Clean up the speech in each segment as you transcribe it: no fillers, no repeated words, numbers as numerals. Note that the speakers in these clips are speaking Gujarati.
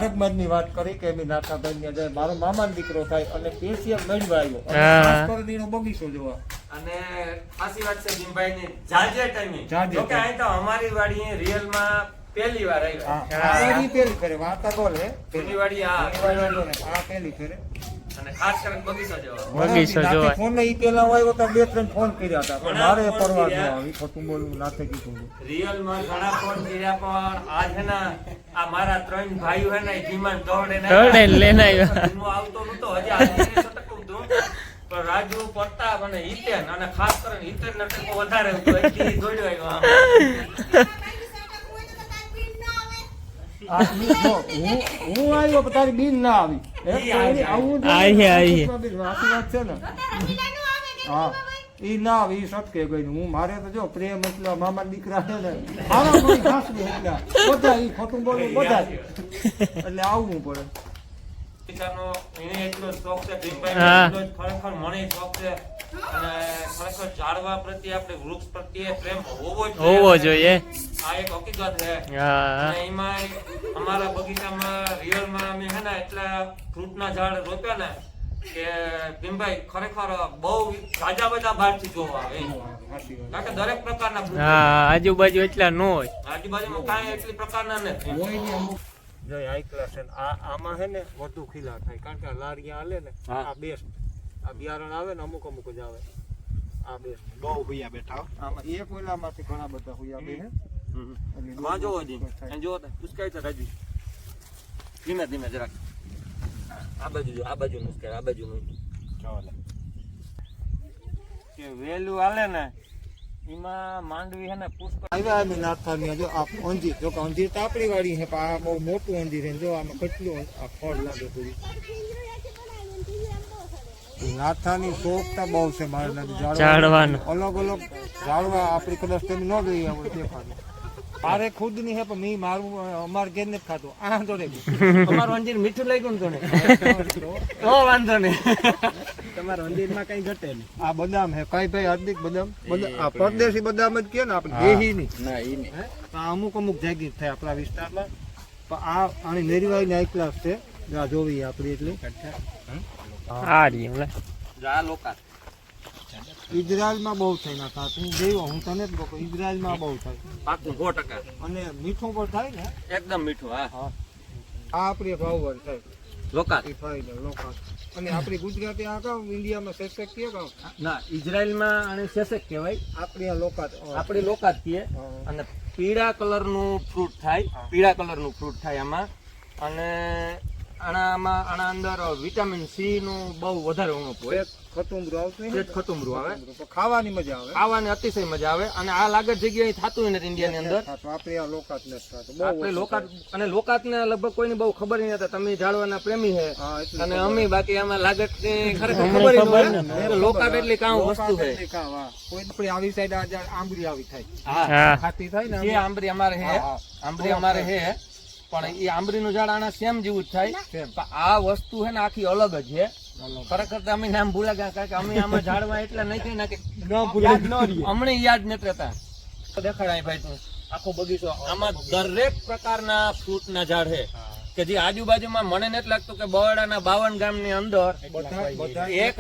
બારકમારની વાત કરી કે એમ નાથાભાઈ ની અંદર મારો મામાનો દીકરો થાય અને સ્પેશિયલ મેળવા આવ્યો અને ખાસ કરીને એનો બગીચો જોવા. અને ખાસી વાત છે ભીમભાઈ ની જાજે ટાઈમે જો કે અહીં તો અમારી વાડી રિયલ માં પહેલી વાર આવ્યા. આ પહેલી ફેરે વાતા બોલે પહેલી વાડી આ પહેલી ફેરે અને ખાસ કરીને બગીચો જોવા. બગીચો જોવા ફોન ઈ પેલા આવ્યો તો 2-3 ફોન કર્યા હતા પણ મારે પરવા ન આવી ખોટું બોલવું નાથે કીધું. રિયલ માં ઘણા ફોન કર્યા પણ આજ હે ને આ મારા 3 ભાઈઓ હે ને ધીમાન દોડે લઈને આવ્યા. હું આવતો નતો હજી આજે સટકું તો પણ રાજુ પ્રતાપ અને હિતેન અને ખાસ કરીને હિતેન ને ટકો વધારે હતો એટલે દોડ્યો આવ્યો. હું આવ્યો પણ તારી બીન ના આવી. વાત છે ને હા ઈ ના આવી ઈ સટકે ગઈ. હું મારે તો જો પ્રેમ એટલા મામા દીકરા છે ને મારા કોઈ ખાસ નહીં એટલા બધા ઈ ખોટું બોલવું બધા એટલે આવવું પડે. એને એટલો શોખ છે ભીમભાઈ એટલો ખરેખર મને શોખ છે અને ખરેખર ઝાડવા પ્રત્યે આપણે વૃક્ષ પ્રત્યે પ્રેમ હોવો જોઈએ. આ એક હકીકત છે. અને એમાં અમારા બગીચામાં રિયલમાં અમે હે ને એટલા ફ્રૂટના ઝાડ રોપ્યા ને કે ભીમભાઈ ખરેખર બહુ તાજા બધા બહારથી જોવા આવે. કારણ કે દરેક પ્રકારના ફ્રૂટ આજુબાજુ એટલા ન હોય. આજુબાજુમાં કાંઈ એટલી પ્રકારના નથી. જો હાઈ ક્લાસ છે આમાં છે ને વધુ ખીલા થાય કારણ કે લારીયા હાલે ને આ બેસ્ટ. આ બિયારણ આવે ને અમુક જ આવે. આ બેસ્ટ બહુ હુયા બેઠા. આમાં એક ઓલામાંથી ઘણા બધા હુયા બે હે. માં જોવો જી અને જો ઉસ્કાઈ તો રાજી ધીમે ધીમે જરાક આ બાજુ મુસ્કાઈ આ બાજુ નું ચાલે કે વેલું હાલે ને એમાં માંડવી હે ને પુષ્કળ આવ્યા અમે નાથાની. જો આ અંજીર જો કે અંજીર તો આપણી વાળી છે પણ આ બહુ મોટું અંજીર છે. જો આમાં કેટલું આ ફળ લાગે પૂરી નાથાની શોખતા બહુ છે મારે ઝાડવાનું અલગ અલગ ઝાડવા આપણી કદાચ તમે ન જોઈએ દેખાડે. મારે ખુદ ની હે પણ મેં મારું અમારે ઘેર નથી ખાતું. આ તો અમારું અંજીર મીઠું લાગ્યું ને તો વાંધો નહીં. તમારા અંજીરમાં કઈ ઘટે નહીં. આ બદામ હે કઈ ભાઈ હાર્દિક બદામ આ પરદેશી બદામ જ કે ને આપણે દેહી ની ના ઈ ની અમુક જાગીર થાય આપણા વિસ્તારમાં. પણ આ આની નેરીવાઈ ની હાઈ ક્લાસ છે. આ જોવી આપણી એટલી આ રી જા લોકા ઇઝરાયલમાં બહુ થઈ ના થાય. તું જોયો હું તને જ કહું ઇઝરાયલમાં બહુ થાય પાકું 100% અને મીઠું પણ થાય ને એકદમ મીઠું. હા આ આપણી ભાવવર થાય લોકા લોકા. અને આપણી ગુજરાતી આ કામ ઇન્ડિયામાં શેષક કે કામ ના ઇઝરાયલમાં આને શેષક કહેવાય. આપણી આ લોકા આપણી લોકા જ કહીએ. અને પીળા કલરનું ફ્રૂટ થાય આમાં. અને આના અંદર વિટામિન સી નું બહુ વધારે ઉણપ હોય. ખતુમરું આવતું ખતુમરું આવે ખાવાની મજા આવે. ખાવાની અતિશય મજા આવે. અને આ લાગત જગ્યાએ થતું નથી ઇન્ડિયાની અંદર. આપણે આ લોકાત નથી થતું. આપણે લોકાત અને લોકાતને લગભગ કોઈની બહુ ખબર નહીં હતી. તમે ઝાડવાના પ્રેમી છે અને અમે બાકી આમાં લાગત ખરેખર ખબર નહીં. લોકાત એટલી કામ વસ્તુ છે. કોઈ આપણી આવી સાઈડ આંબરી આવી થાય. હા ખાતી થાય ને એ આંબરી અમારે હે પણ એ આંબરીનું ઝાડ આના સેમ જેવું જ થાય. પણ આ વસ્તુ છે ને આખી અલગ જ છે. ખરેખર અમે નામ ભૂલા ગયા કારણ કે અમે આમાં ઝાડવા એટલા નહીં ને કે અમને યાદ નથી રહેતા. દેખાડાય ભાઈ તું આખો બગીચો. આમાં દરેક પ્રકારના ફ્રૂટ ના ઝાડ છે કે જે આજુબાજુમાં મને નથી લાગતું કે બવાડાના 52 ગામની અંદર એક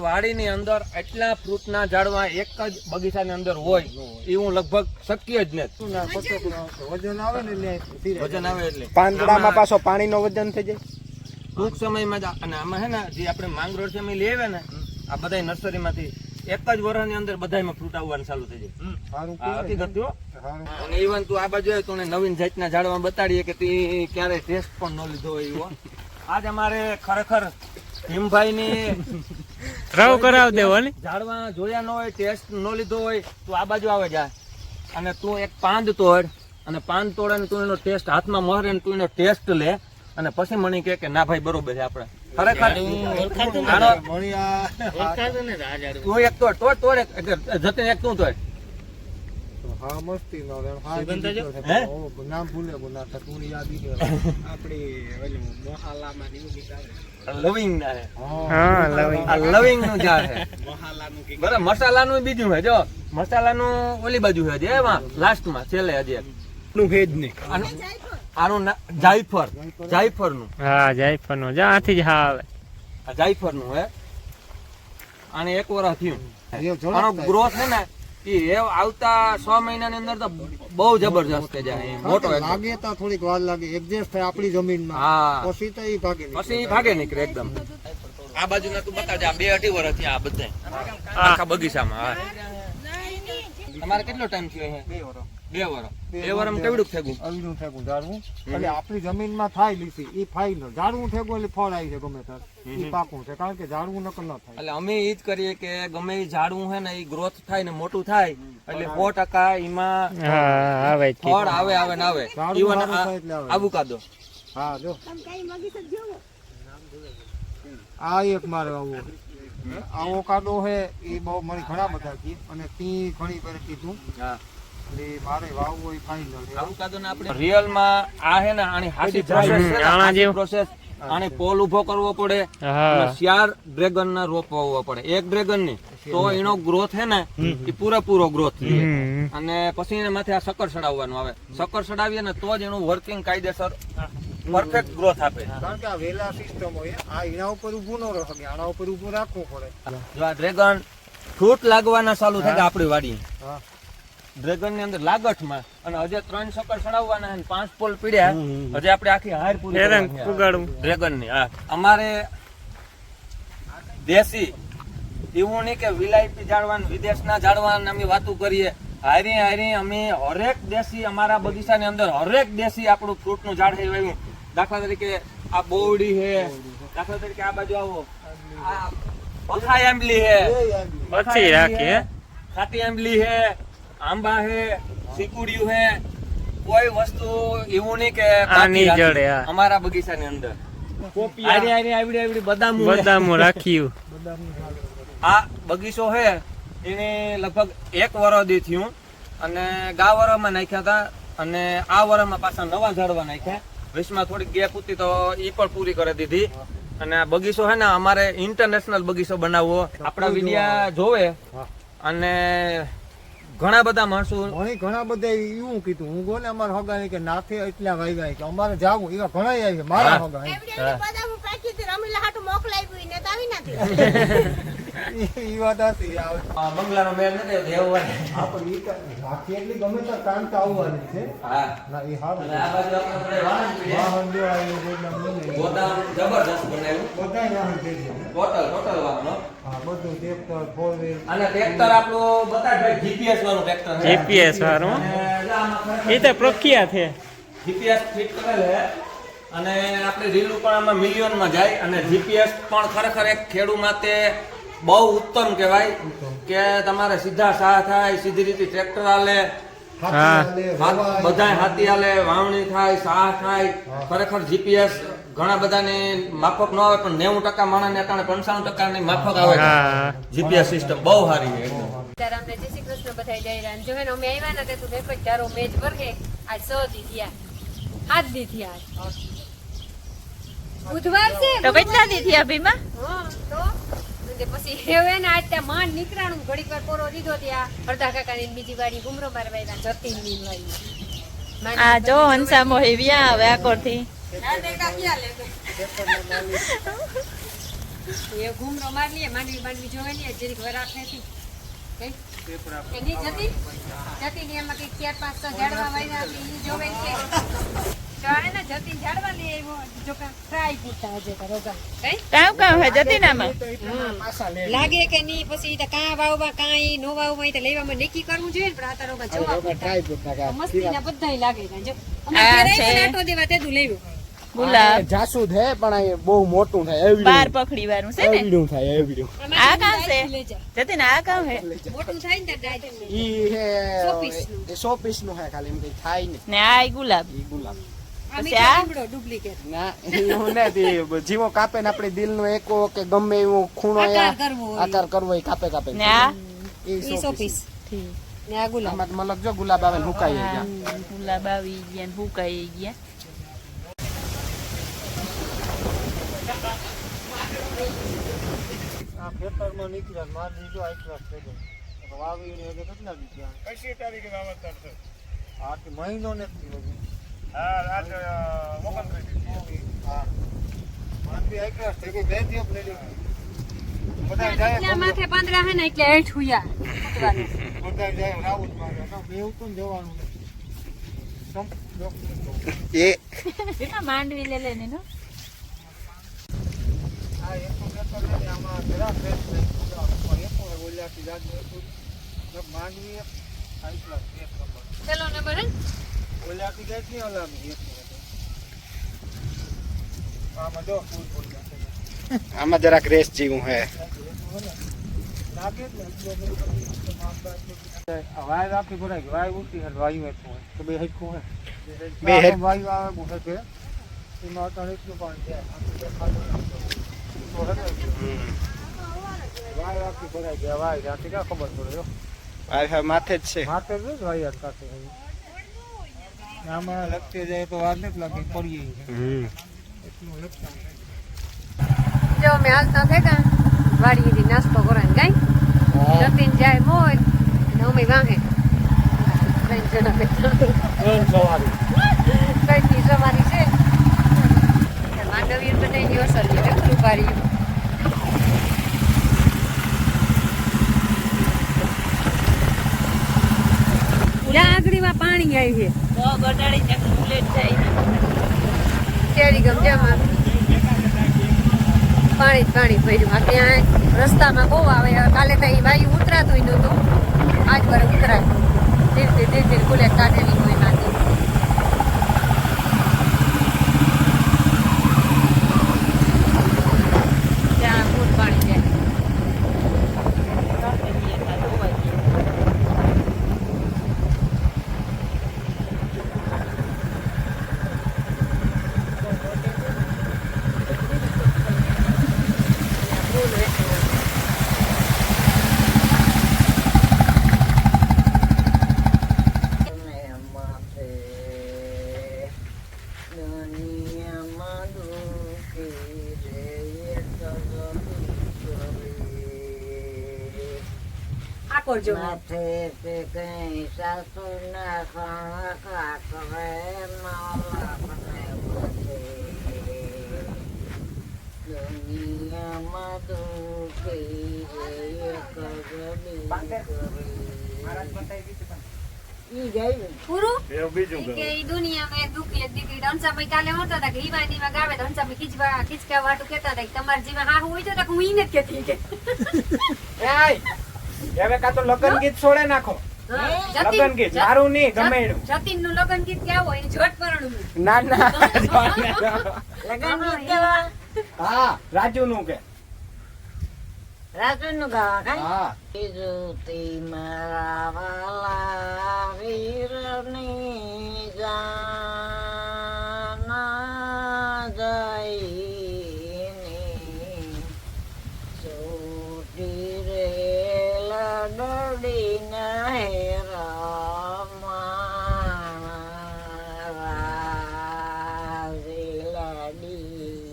વાડીની અંદર એટલા ફ્રૂટ ના ઝાડવા એક જ બગીચાની અંદર હોય એવું લગભગ શક્ય જ નથી. વજન આવે ને વજન આવે એટલે પાંદડામાં પાછો પાણીનો વજન થઈ જાય ટૂંક સમયમાં જ. અને આમાં છે ને જે આપણે માંગરોળ છે અમે લઈ આવ્યા ને આ બધા નર્સરીમાંથી એક જ વર્ષની અંદર બધામાં ફ્રૂટ આવવાનું ચાલુ થઈ જાય. હકીકત જો. અને ઇવન તું આ બાજુ તું નવીન જાતના ઝાડવા બતાડીએ કે તે ક્યારે ટેસ્ટ પણ ન લીધો હોય એવો. આજ અમારે ખરેખર ભીમભાઈ ની રવ કરાવ દેવો ને ઝાડવા જોયા ન હોય ટેસ્ટ ન લીધો હોય તું આ બાજુ આવે જા અને તું એક પાંદ તોડ અને પાંદ તોડે ને તું એનો ટેસ્ટ હાથમાં મહરે ને તું એનો ટેસ્ટ લે અને પછી મને કે ના ભાઈ બરોબર છે આપણે ખરેખર તું એક તોડ જતીન એક તું તોડ. હા મસ્તી નામ ભૂલે લવિંગ નું ઝાડ છે. બરાબર મસાલાનું બીજું છે. જો મસાલાનું ઓલી બાજુ છે એમાં લાસ્ટમાં છેલ્લે હજી આનું જાયફર, જાયફરનું, હા જાયફળ નું જ્યાંથી જ હા આવે. આ જાયફરનું હે. આને 1 વર્ષ થયું. એ ઝડપ આનો થાય. ગ્રોથ છે ને એ આવતા 6 મહિનાની અંદર તો બહુ જબરજસ્ત થઈ જાય. એ મોટો એકદમ. લાગે તો થોડીક વાર લાગે, એડજસ્ટ થાય આપણી જમીનમાં, હા પછી તો એ ભાગે નહીં. પછી ભાગે નીકળે એકદમ. આ બાજુના તું બતાવજે, આ 2-2.5 વર્ષ થયા આ બધા આખા બગીચામાં. હા તમારે કેટલો ટાઈમ થયો છે? 2 વર્ષ. 2 વર્ષ. 2 વર્ષમાં કેવડું થયું? અવીનું ઠેકું ઝાડવું એટલે આપણી જમીનમાં થાય લીસી એ ફાઇનલ. ઝાડવું ઠેકું એટલે ફળ આવી છે ગમે તાર એ પાકું છે, કારણ કે ઝાડવું નકલ ન થાય. એટલે અમે એ જ કરીએ કે ગમે એ ઝાડવું છે ને એ ગ્રોથ થાય ને મોટું થાય એટલે 100% એમાં હા આવે જ ફળ આવે ને આવે. ઝાડવું ઈવન સારું થાય એટલે આવે. આવુકાદો. હા જો આ એક મારે આવો કાદો હે એ બહુ મને ઘણા બધા કી અને તી ઘણી વાર કીધું હા એટલે મારે વાવવો એ ફાઇનલ છે. આવુકાદો ને આપણે રિયલ માં આ હે ને આની હાસી પ્રોસેસ છે ને, આના હાસી જેવું. પ્રોસેસ. આને પોલ ઉભો કરવો પડે હા અને 4 ડ્રેગન ના રોપવા પડે. એક ડ્રેગન ની તો એનો ગ્રોથ હે ને એ પૂરેપૂરો ગ્રોથ છે. હમ. અને પછી એને માથે આ શક્કર ચડાવવાનું આવે. શક્કર ચડાવીએ ને તો જ એનું વર્કિંગ કાયદેસર પરફેક્ટ ગ્રોથ આપે. કારણ કે આ વેલા સિસ્ટમ હોય આ એના ઉપર ઊભું ન રહે, આના ઉપર ઊભું રાખવું પડે. જો આ ડ્રેગન ફ્રૂટ લાગવાના ચાલુ થાય આપણી વાડી હા ડ્રેગન ની અંદર લાગઠમાં, અને હજે 3 શક્કર ચડાવવાના છે ને 5 પોલ પીડ્યા. હજે આપણે આખી હાર પૂરી એરંગ કરવાની છે. પુગાડવું. ડ્રેગન ની. હા અમારે દેશી એવું નહીં કે વિલાયતી ઝાડવાન વિદેશના ઝાડવાન અમે વાતું કરીએ. હારી અમે હરેક દેશી અમારા બગીચાની અંદર હરેક દેશી આપણું ફ્રૂટ નું ઝાડ છે વાવ્યું. દાખલા તરીકે આ બોવડી છે, દાખલા તરીકે આ બાજુ આવો આ બખાઈ આંબલી છે, પછી રાખીએ હે? ખાટી આંબલી છે, આંબા છે, ચીકુડિયું છે. કોઈ વસ્તુ એવું નહીં કે બાકી આની રાખી. જડે, હા. અમારા બગીચાની અંદર આવડી બદામ બદામું રાખ્યું. આ બગીચો છે એને લગભગ 1 વર્ષ દી થયું અને ગા વરમાં નાખ્યા હતા અને આ વરમાં પાછા નવા ઝાડવા નાખ્યા. વિશમાં થોડીક ગેપ હતી તો એ પણ પૂરી કરી દીધી. અને આ બગીચો છે ને અમારે ઇન્ટરનેશનલ બગીચો બનાવવો. આપણા વિડિયા જોવે અને ઘણા બધા માણસો મને ઘણા બધા એવું કીધું. હું ગોને અમારા હગાને કે નાથે એટલા વાગ્યા કે અમારે જાવું એવા ઘણા આવી મારા હગા ઈ વાત હતી. બંગલાનો મેળ નથી દેવવા. આપણે ઈ રાખી એટલી ગમે તો કામ તો આવવાની છે. હા ના એ હારું. અને આ બાજુ આપણે બધા વાહન પીડ્યા. વાહન જો આવ્યું છે એટલે અમને નહીં. ગોદામ જબરદસ્ત બનાવ્યું. બધાય વાહન થઈ ગયા. ટોટલ વાહનો. હા બધું ટ્રેક્ટર, ફોર વ્હીલ. અને ટ્રેક્ટર આપણું બતાય ભાઈ જીપીએસ વાળું ટ્રેક્ટર છે. જીપીએસ વાળું અને જો આમાં ખરેખર એ તો પ્રખ્યાત છે. જીપીએસ ફિટ કરેલ છે અને આપણે રીલું પણ આમાં મિલિયનમાં જાય. અને જીપીએસ પણ ખરેખર એક ખેડૂત માટે બહુ ઉત્તમ કહેવાય કે તમારે સીધા સાહ થાય, સીધી રીતે ટ્રેક્ટર હાલે, બધાય હાથી હાલે, વાવણી થાય, સાહ થાય. ખરેખર જીપીએસ ઘણા બધાને માફક ન આવે પણ 90% માણસને અટાણે 95% ની માફક આવે છે. હા જીપીએસ સિસ્ટમ બહુ સારી છે એકદમ. અમને જય શ્રી કૃષ્ણ બધાય જય રામ. જો હે ને અમે આવ્યા ને તો દેખો ચારો મેચ વર્ગે આજ 6 દી થયા, 7 દી થયા. બુધવાર છે તો કેટલા દી થયા ભીમા? હા તો અને પછી હવે ને આજ ત્યાં માંડ નીકળાણું ઘડીક વાર પોરો દીધો ત્યાં અડધા કાકાની બીજી વાડી ઘુમરો મારવા આવ્યા જતીનની વાડી. આ જો હંસા મોહી વ્યા આવે આકોર થી. એ ઘુમરો માર લે માંડવી જોવે ને જરીક વરાખ નથી એની જતી એમાં કઈક 4-5 ઝાડવા વાવ્યા એટલે ઈ જોવે ને તો એને જતી ઝાડવા લઈ આવ્યો જો કા ટ્રાય પૂછતા હજે રોગા કઈ કામ હે જતીનામાં લાગે કે નહીં પછી તો કાં વાવવા કાંઈ નો વાવવા તો લેવામાં નક્કી કરવું જોઈએ ને પણ આ તારો જોવા પડતા મસ્તીના બધાય લાગે કાં જો આ છે. નાટો દેવા તેદું લેવું ગુલાબ જાસૂદ હે પણ આ બહુ મોટું થાય. બાર પકડી વાળું છે ને. એવડું થાય એવડું. આ કામ છે જતીન આ કામ હે મોટું થાય ને ત્યારે ઈ હે 100 પીસનું. 100 પીસનું હે ખાલી એમ કઈ થાય ને. ને આ ગુલાબ. ઈ ગુલાબ આ પછી આ? મીઠો ડુપ્લિકેટ ના એવું નથી. જીવો કાપે ને આપણે દિલનો એકો કે ગમે એવું ખૂણો આકાર કરવો હોય. આકાર કરવો એ કાપે કાપે ને આ એ 100 પીસ ને આ ગુલાબ આમાં મતલબ જો ગુલાબ આવે ને હુકાઈ ગયા. ગુલાબ આવી ગયા ને ફૂકાઈ ગયા. આ ખેતરમાં નીકળ્યા માર દીધો આટલા થઈ ગયો વાવીને હજુ કેટલા દીધા. કઈ તારીખે વાવતર છે? આ મહિનો નથી હજુ. માંડવી આઈ થઈ ગઈ બે દિવસ લઈ લીધી બધા જાય એટલા માથે પાંદડા હે ને એટલે હેઠ હુયા ઉતરવાનું. બધા જાય રાઉત મારે બેવું તો જવાનું એમાં માંડવી લે ને નો આ એક તો કેતો ને આમાં જરા ફેસ નહીં એક ઓલિયાથી જાત માંડવી આઈટલા એક નંબર પેલો નંબર હે ઓલિયાથી ગઈ નહીં ઓલાની એક આમાં જો ફૂલ ફૂલ આમાં જરાક રેસ જેવું હે લાગે ને વાય રાખી ભરાય કે વાય ઉઠી હે વાયુ એટલું હોય તો બે હરખું હે બે હેડ- વાયુ આવે ગુહે છે એમાં અટાણે એટલું પાણી જાય વાય રાખી ભરાય ગયા વાય ત્યાંથી ક્યાં ખબર પડે જો આ માથે જ છે માથે જ વાય અટકાશે આમાં લગતી જાય તો વાર નથી લાગે પડીએ એટલું લગતા જો મેં હાલતા ભેગા વાડીએથી નાસ્તો કરાને ગઈ જતીન જાય મોય અને અમે વાહે 3 જણા બેઠા કઈની સવારી છે માંડવી બધાની અસર છે કેટલું પારી ત્યાં આગળીમાં પાણી આવી છે તો ગટાડી ચક બુલેટ જાય કેરી ગમજામાં પાણી ભર્યું આ ત્યાં રસ્તામાં બહુ આવે કાલે તો અહીં વાયુ ઉતરાતું નહોતું આજ બર ઉતરાય ધીરે ધીરે બુલેટ કાઢેલી હોય નાખી ત્યાં ફૂલ પાણી જાય ફૂલ વેચવું આકોર જો માથે તે કઈ સાસુ ના ખાણા કાકરે માલા મને માથે દુનિયામાં દુખી રે કગડી ઈ ગઈ પૂરું કે ઈ દુનિયામાં એક દુખી એક દીકરી હંસાભાઈ કાલે હોતા હતા કે ઈવાની માં ગાવે તો હંસાભાઈ ખીચકા વાટું કહેતા હતા કે તમારા જીવન હાહુ હોય તો હું ઈ નથી કહેતી કે હવે કા તો લગન ગીત છોડે નાખો લગન ગીત મારું નહીં ગમે એનું જતીન નું લગન ગીત કેવું હોય જોટ પરણું ના ના લગન ગીત કેવા હા રાજુ નું કે રાજુ નું ગાવા કઈ હા જ્યોતિ મારા વાલા વીરની જાના જઈને છોટી રે લડડી ના હેરા લાડી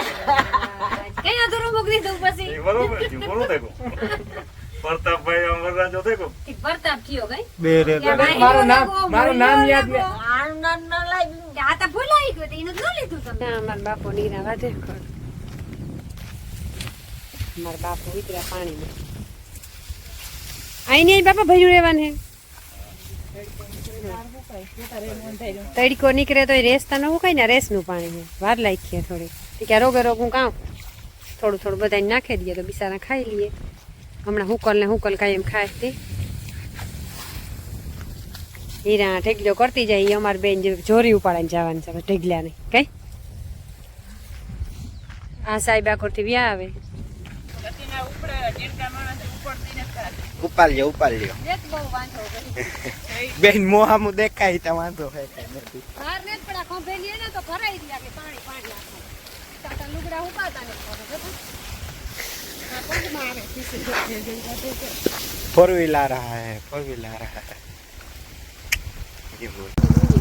કઈ અધૂરું મૂકી દીધું પછી પ્રતાપ થયો ગઈ બે રે મારું નામ યાદ ને આનંદ ન લાગ્યું આ તો ભૂલાઈ ગયું એનું ન લીધું તમે મારા બાપુ નીરા વાજે મારા બાપુ ઉતર્યા પાણીમાં આઈ નહીં બાપા ભર્યું રહેવાનું હે તડકો નીકળે તો રેસતા ન કઈ ને રેસ નું પાણી છે વાર લાગીએ થોડી કે રોગે રોગ હું કામ થોડું થોડું બધા નાખી દઈએ તો બિચારા ખાઈ લઈએ હમણાં હુકલ કાંઈ એમ ખાય તે હીરા ઢેગલો કરતી જાય અમારી બેન જોરી ઉપાડીને જવાનું છે ઢેગલા નહીં કઈ આ સાહેબ આખોરથી વ્યા આવે ઉપાડ લ્યો ઉપાડ લ્યો નેત બહુ વાંધો કરી બેન મોહામું દેખાય તો વાંધો હે કઈ નથી બહાર નેત પડા ખંભેલી ને તો ભરાઈ રહ્યા કે પાણી પાણી નાખો તાતા લુગડા ઉપાડતા ને પગમાં આવે फोर व्हीलर आ रहा है ये बोल